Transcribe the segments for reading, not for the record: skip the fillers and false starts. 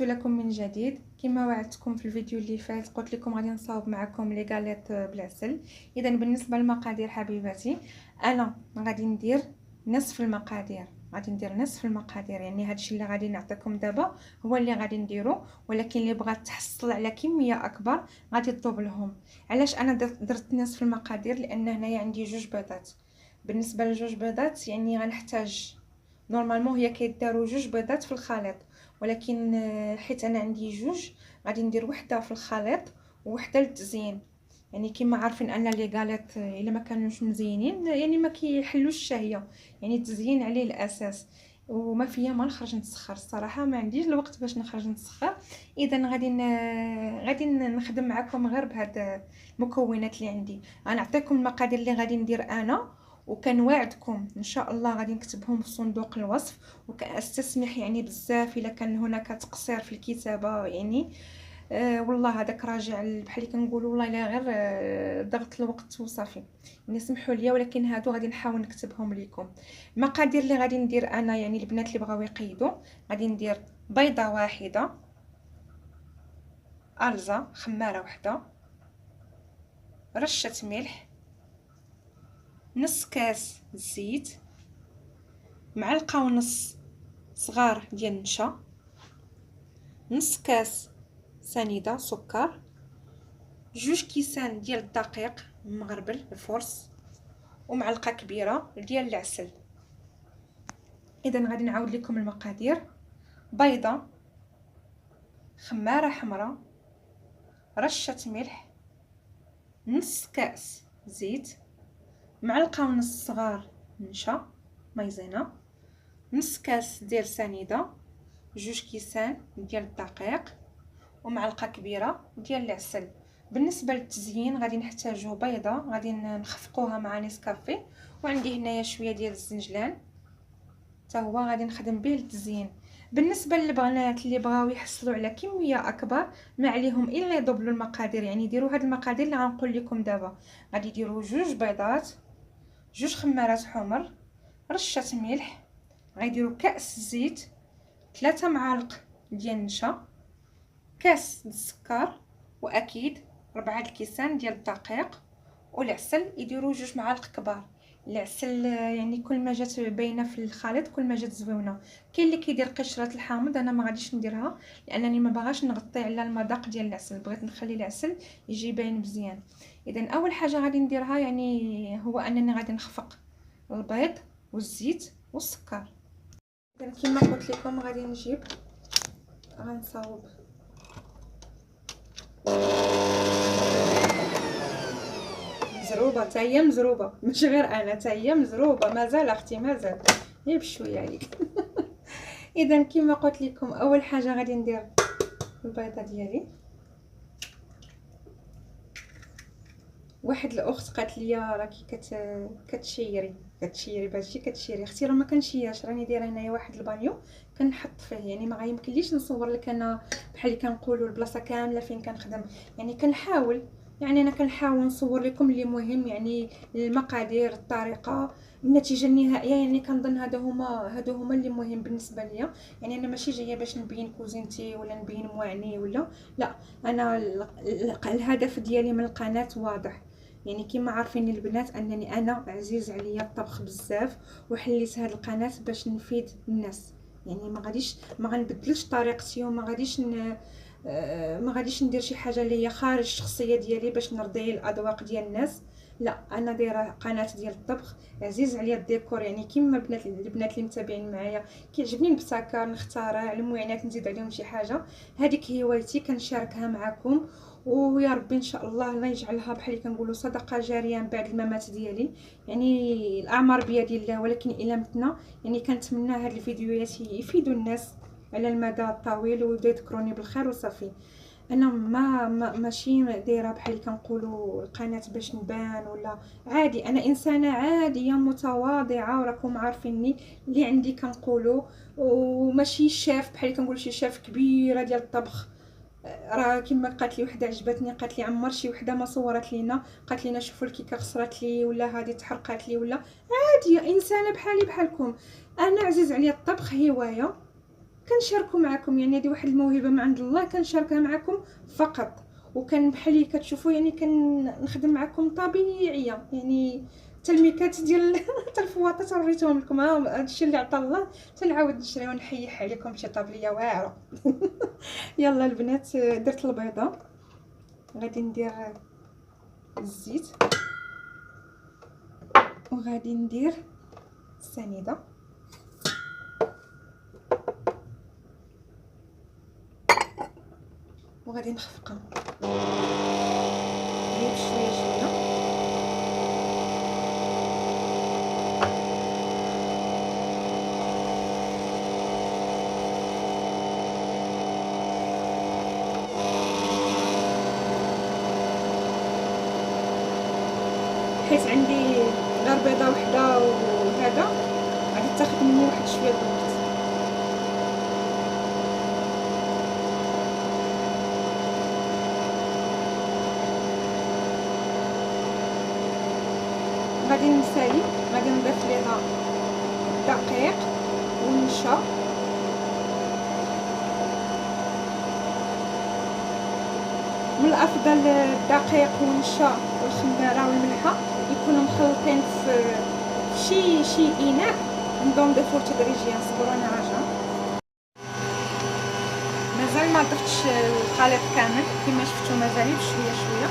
تحياتي لكم من جديد. كما وعدتكم في الفيديو اللي فات قلت لكم غادي نصاوب معكم لي غاليط بالعسل. اذا بالنسبه للمقادير حبيباتي، انا غادي ندير نصف المقادير، يعني هادشي اللي غادي نعطيكم دابا هو اللي غادي نديرو، ولكن اللي بغات تحصل على كميه اكبر غادي تطلب لهم. علاش انا درت نصف المقادير؟ لان هنايا عندي جوج بيضات. بالنسبه لجوج بيضات يعني غنحتاج نورمالمون هي كيداروا جوج بيضات في الخليط، ولكن حيت انا عندي جوج غادي ندير وحده في الخليط ووحده للتزيين. يعني كما عارفين ان لي غاليط الا ما كانوش مزينين يعني ما كيحلوش الشهيه، يعني التزيين عليه الاساس. وما فيا ما نخرج نسخر، الصراحه ما عنديش الوقت باش نخرج نسخر. اذا غادي نخدم معكم غير بهاد المكونات اللي عندي. غنعطيكم المقادير اللي غادي ندير انا، وكنواعدكم ان شاء الله غادي نكتبهم في صندوق الوصف. وكاستسمح يعني بزاف الا كان هناك تقصير في الكتابه، يعني والله هذاك راجع بحال اللي كنقولوا والله الا غير ضغط الوقت وصافي، يعني سمحوا لي، ولكن هادو غادي نحاول نكتبهم لكم. المقادير اللي غادي ندير انا، يعني البنات اللي بغاو يقيدوا، غادي ندير بيضه واحده، ارزه خماره واحده، رشه ملح، نص كاس زيت، معلقه ونص صغار ديال النشا، نص كاس سنيده سكر، جوج كيسان ديال الدقيق مغربل الفرص، ومعلقه كبيره ديال العسل. اذا غادي نعاود لكم المقادير: بيضه، خماره حمراء، رشه ملح، نص كاس زيت، معلقه ونص صغار نشا مايزينا، نص كاس ديال سنيده، جوج كيسان ديال الدقيق، ومعلقه كبيره ديال العسل. بالنسبه للتزيين غادي نحتاجو بيضه غادي نخفقوها مع نسكافي، وعندي هنايا شويه ديال الزنجلان حتى هو غادي نخدم به للتزيين. بالنسبه للبنات اللي بغاو يحصلوا على كميه اكبر ما عليهم الا يضبلوا المقادير، يعني يديروا هاد المقادير اللي غنقول لكم دابا. غادي يديروا جوج بيضات، جوج خمارات حمر، رشه ملح، غيديروا كاس زيت، 3 معالق ديال النشا، كاس السكر، واكيد 4 الكيسان ديال الدقيق، والعسل يديروا 2 معالق كبار. العسل يعني كل ما جات باينه في الخليط كل ما جات زوينه. كاين اللي كيدير قشره الحامض، انا ما غاديش نديرها لانني ما باغاش نغطي على المذاق ديال العسل، بغيت نخلي العسل يجي باين مزيان. اذا اول حاجه غادي نديرها يعني هو انني غادي نخفق البيض والزيت والسكر. اذا كما قلت لكم غادي نجيب غنصاوب مزروبه، حتى هي مزروبه، ماشي غير انا، حتى هي مزروبه مازال اختي، مازال غير بشويه عليك. اذا كما قلت لكم اول حاجه غادي ندير البيضه ديالي. واحد الاخت قالت لي راكي كتشيري بهادشي، كتشيري اختي، راه ما كنشيرش، راني دايره هنايا واحد البانيو كنحط فيه، يعني ما غيمكنليش نصور لك انا بحال اللي كنقولوا البلاصه كامله فين كنخدم، يعني كنحاول، يعني انا كنحاول نصور لكم اللي مهم، يعني المقادير، الطريقه، النتيجه النهائيه. يعني كنظن هادو هما اللي مهم بالنسبه ليا. يعني انا ماشي جايه باش نبين كوزينتي ولا نبين مواني ولا لا، انا الهدف ديالي من القناه واضح. يعني كما عارفين البنات انني انا عزيز عليا الطبخ بزاف، وحليت هذه القناه باش نفيد الناس. يعني ما غنبدلش طريقتي، وما غاديش ما غاديش ندير شي حاجه اللي هي خارج الشخصيه ديالي باش نرضي الاذواق ديال الناس. لا، انا دايره قناه ديال الطبخ، عزيز عليا الديكور، يعني كما البنات اللي متابعين معايا كيعجبني نبتكر، نخترع المعينات، نزيد عليهم شي حاجه. هذيك هوايتي كنشاركها معكم، ويا ربي ان شاء الله الله يجعلها بحال اللي كنقولوا صدقه جاريه من بعد الممات ديالي. يعني الاعمار بيد الله، ولكن الا متنا يعني كنتمنى هاد الفيديوهات يفيدوا الناس على المدى الطويل ويذكروني بالخير وصافي. انا ماشي دايره بحال اللي كنقولوا القناه باش نبان ولا، عادي، انا انسانه عاديه متواضعه، وراكم عارفيني اللي عندي كنقولوا، وماشي شاف بحال اللي كنقول شي شاف كبيره ديال الطبخ. راه كما قالت لي وحده عجبتني، قالت لي عمر شي وحده ما صورت لينا، قالت لينا شوفوا الكيكه خسرت لي ولا هذه تحرقات لي ولا، عادي انسانه بحالي بحالكم. انا عزيز عليا الطبخ، هوايه كنشاركو معكم، يعني هذه واحد الموهبه من عند الله كنشاركها معكم فقط. وكان بحال اللي كتشوفوا يعني كنخدم معكم طبيعيه، يعني حتى الميكات ديال حتى الفواطات وريتهم لكم، ها هادشي اللي عطا الله تنعاود نشري ونحيح عليكم شي طابليه واعره. يلا البنات، درت البيضه، غادي ندير الزيت وغادي ندير السنيده وغادي نخفقها غير شويه شويه. حيت عندي غير بيضه وحده وهذا غادي تاخذ مني واحد شويه د الوقت. غادي نسالي، غادي نضيف ليها الدقيق والنشا من الافضل الدقيق والنشا والخميره والملحه يكونوا مخلطين في شي اناء، نبداو نضيفو تدريجيا. صبروا انا راجعه، مازال ما ضفتش الخليط كامل كما شفتوا، مازال بشويه شويه.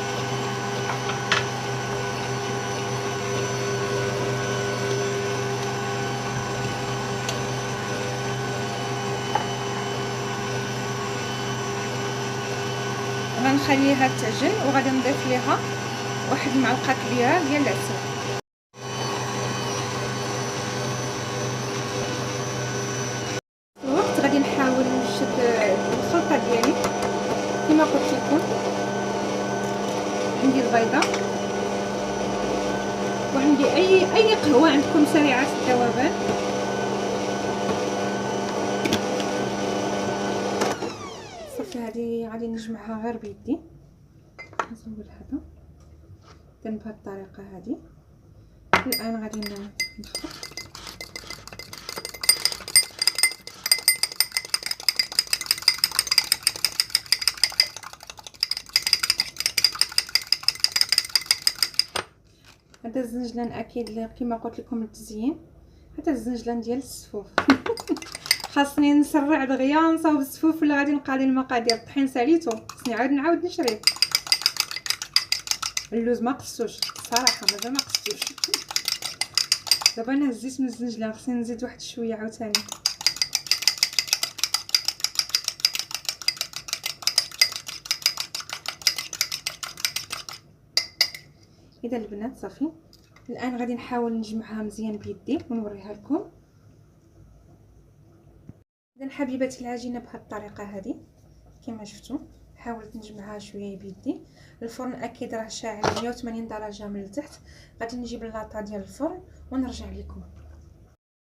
غنخليها تعجن وغادي نضيف ليها واحد المعلقه كبيره ديال العسل. الوقت غادي نحاول نشد الخلطه ديالي كما قلت لكم. عندي البيضه وعندي اي قهوه عندكم سريعه الذوبان. صافي هذه غادي نجمعها غير بيدي، نزول هذا كان بهذه الطريقه هذه. الان غادي نخفق هذا الزنجلان اكيد كما قلت لكم للتزيين. هذا الزنجلان ديال السفوف. خاصني نسرع دغيا نصاوب السفوف ولا غادي نقادي المقادير. الطحين ساليتو، خصني نعاود نشريه. اللوز ما قصتوش صراحه، مازال ما قصتوش. دابا انا هزيت من الزنجلان، خصني نزيد واحد شويه عاوتاني. اذا البنات صافي، الان غادي نحاول نجمعها مزيان بيدي ونوريها لكم. اذا حبيباتي العجينه بهذه الطريقه هذه كما شفتوا، حاولت نجمعها شويه بيدي. الفرن اكيد راه شاعل 180 درجه من التحت. غادي نجيب اللاطه ديال الفرن ونرجع لكم.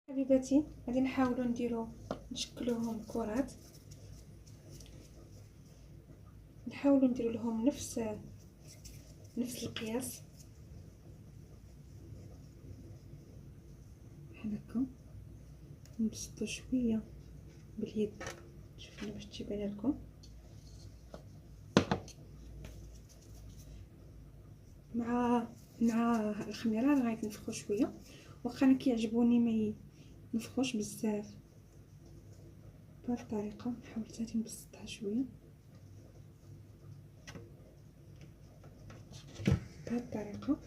حبيباتي غادي نحاولوا نشكلوهم كرات، نحاولوا نديروا لهم نفس القياس بحال هكا. نبسطو شويه باليد، شوفوا باش تبان لكم. مع الخميره غادي نفخو شويه، واخا انا كيعجبوني ما نفخوش بزاف. بهذه الطريقه نحاول حتى نبسطها شويه بهذه الطريقه.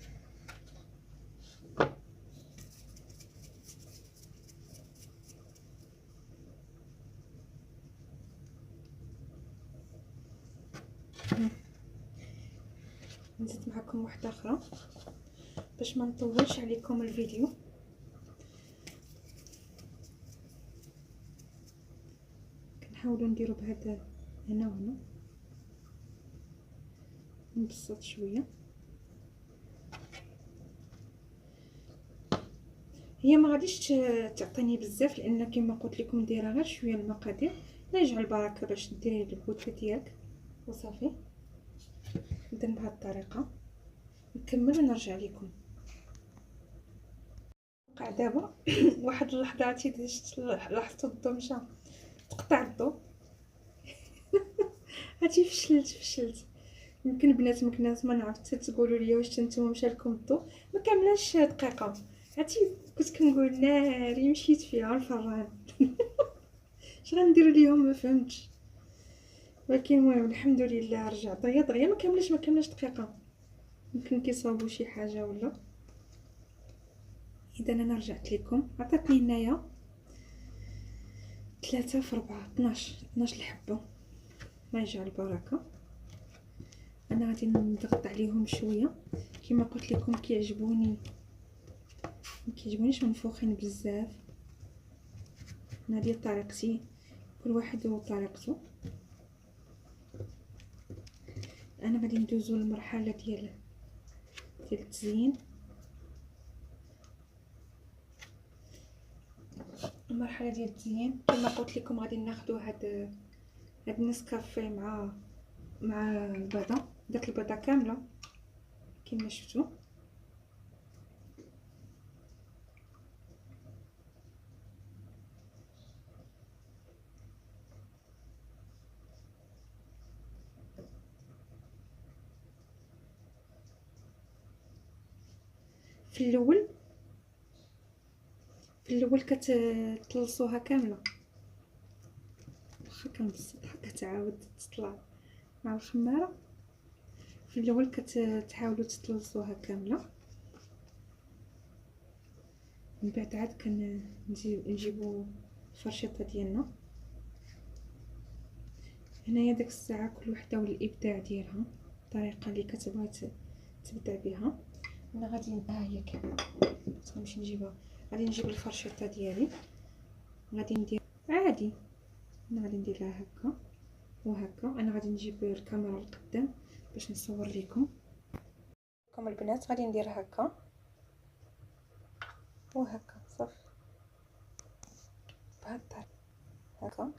نزيد معكم واحده اخرى باش ما نطولش عليكم الفيديو. كنحاولوا نديروا بهذا هنا وهنا، نبسط شويه. هي ما غاديش تعطيني بزاف لان كما قلت لكم دايره غير شويه المقادير. لا يجعل بركه باش ديري البوطه ديالك وصافي. ندير بهذه الطريقه، نكمل ونرجع لكم. وقع دابا واحد اللحظه عرفتي لاحظتوا الضو مشى. تقطع الضو. هاتي فشلت. يمكن البنات ما نعرف حتى تقولوا لي واش نتوما مشى لكم الضو. ما كاملاش دقيقه. هاتي كنت كنقول ناري مشيت فيها الفران. اش غندير ليهم ما فهمتش. ولكن المهم الحمد لله رجع دغيا ما كاملاش دقيقه. يمكن كيصاوبوا شي حاجه ولا. اذا انا رجعت لكم عطاتني هنايا 3 في 4 12 الحبه. ما يجعل البركه. انا غادي نضغط عليهم شويه كما قلت لكم. كيعجبونيش منفوخين بزاف. انا ديال طريقتي، كل واحد وطريقته. انا غادي ندوزو للمرحله ديال التزيين. كما قلت لكم غادي ناخذوا هاد النسكافيه مع البيضه. درت البيضه كامله كما شفتوا. في الاول كتلصوها كامله. واخا كنبسطها كتعاود تطلع مع الخماره. في الاول كتحاولوا تلصوها كامله. من بعد عاد نجيبوا الفرشيطه ديالنا. هنايا داك الساعه كل وحده والابداع ديالها، الطريقه اللي كتبغي تبدع بها. انا غادي هي كامله غنمشي نجيبها. غادي نجيب الفرشيطه ديالي. غادي ندير عادي. انا غادي نديرها هكا وهكا. انا غادي نجيب الكاميرا القدام باش نصور لكم البنات. غادي ندير هكا وهكا صافي بهاد الطريقه هكا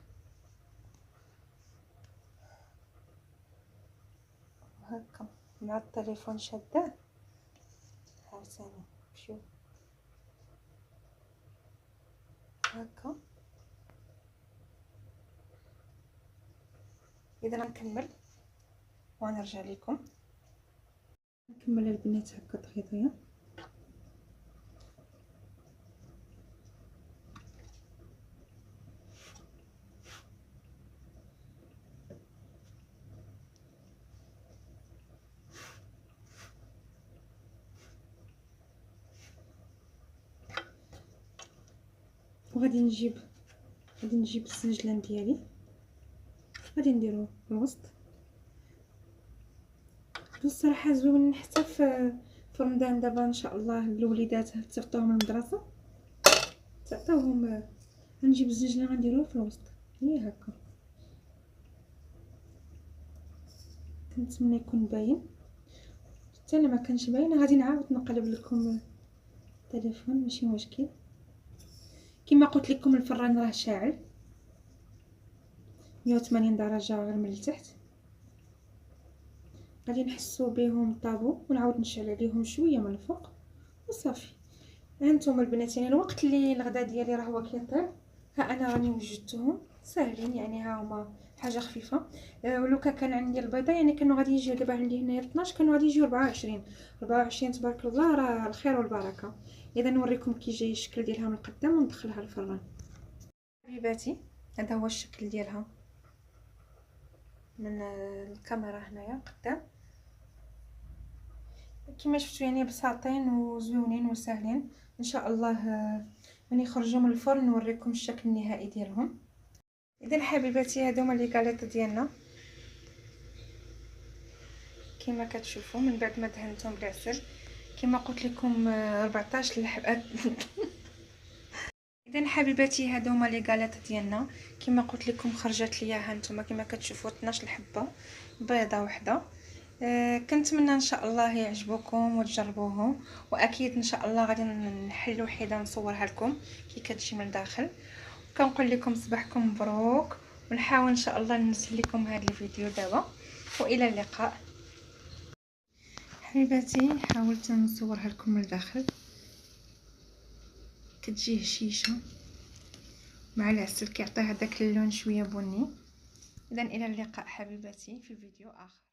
وهكا مع التليفون شاداه. عاوتاني شوف هكا. اذا غنكمل ونرجع لكم. نكمل البنات هكا دغيا. وغادي نجيب السنجلان ديالي. غادي نديرو في الوسط. الصراحه زوين حتى في رمضان دابا ان شاء الله الوليدات تعطوهم المدرسه تعطوهم. غنجيب الزنجلان غنديروه في الوسط. هي هكا. كنتمنى يكون باين. حتى انا ما كانش باين. غادي نعاود نقلب لكم التليفون ماشي مشكل. كما قلت لكم الفران راه شاعل 180 درجه غير من التحت. غادي نحسو بهم طابو ونعاود نشعل عليهم شويه من الفوق وصافي. هانتوما البنات يعني الوقت اللي الغدا ديالي راه هو كيطيب. ها انا راني وجدتهم ساهلين يعني. ها هما حاجه خفيفه. ولو كان عندي البيضه يعني كانوا غادي يجيو دابا عندي هنايا 12 كانوا غادي يجيو 24 تبارك الله. راه الخير والبركه. اذا نوريكم كي جاي الشكل ديالها من القدام وندخلها الفران. حبيباتي هذا هو الشكل ديالها من الكاميرا هنايا قدام. كما شفتوا يعني بساطين وزوينين وسهلين. ان شاء الله من يخرجوا من الفرن نوريكم الشكل النهائي ديالهم. اذا حبيباتي هادو هما لي كاليط ديالنا كما كتشوفوا من بعد ما دهنتهم بالعسل. كما قلت لكم 14 الحبات. اذا حبيباتي هادو هما لي كاليط ديالنا كما قلت لكم. خرجت ليا ها نتوما كما كتشوفوا 12 حبه بيضه وحده. كنتمنى ان شاء الله يعجبوكم وتجربوهم. واكيد ان شاء الله غادي نحل وحده نصورها لكم كي كتجي من الداخل. كنقول لكم صباحكم مبروك. ونحاول ان شاء الله ننزل لكم هذا الفيديو دابا. والى اللقاء حبيباتي. حاولت نصورها لكم من الداخل كتجي هشيشه مع العسل كيعطي هذاك اللون شويه بني. اذا الى اللقاء حبيباتي في فيديو اخر.